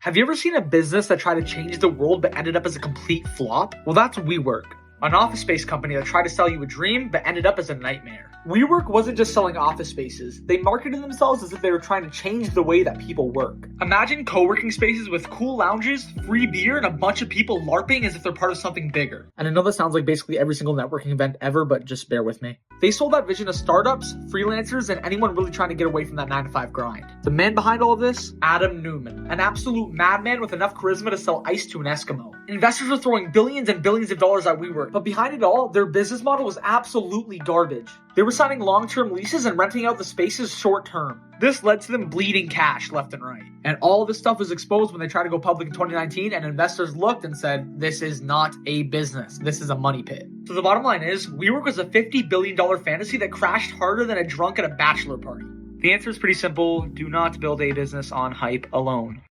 Have you ever seen a business that tried to change the world but ended up as a complete flop? Well, that's WeWork, an office space company that tried to sell you a dream but ended up as a nightmare. WeWork wasn't just selling office spaces. They marketed themselves as if they were trying to change the way that people work. Imagine co-working spaces with cool lounges, free beer, and a bunch of people LARPing as if they're part of something bigger. And I know that sounds like basically every single networking event ever, but just bear with me. They sold that vision to startups, freelancers, and anyone really trying to get away from that 9-to-5 grind. The man behind all of this? Adam Newman, an absolute madman with enough charisma to sell ice to an Eskimo. Investors were throwing billions and billions of dollars at WeWork, but behind it all, their business model was absolutely garbage. They were signing long-term leases and renting out the spaces short-term. This led to them bleeding cash left and right. And all of this stuff was exposed when they tried to go public in 2019, and investors looked and said, this is not a business. This is a money pit. So the bottom line is, WeWork was a $50 billion fantasy that crashed harder than a drunk at a bachelor party. The answer is pretty simple. Do not build a business on hype alone.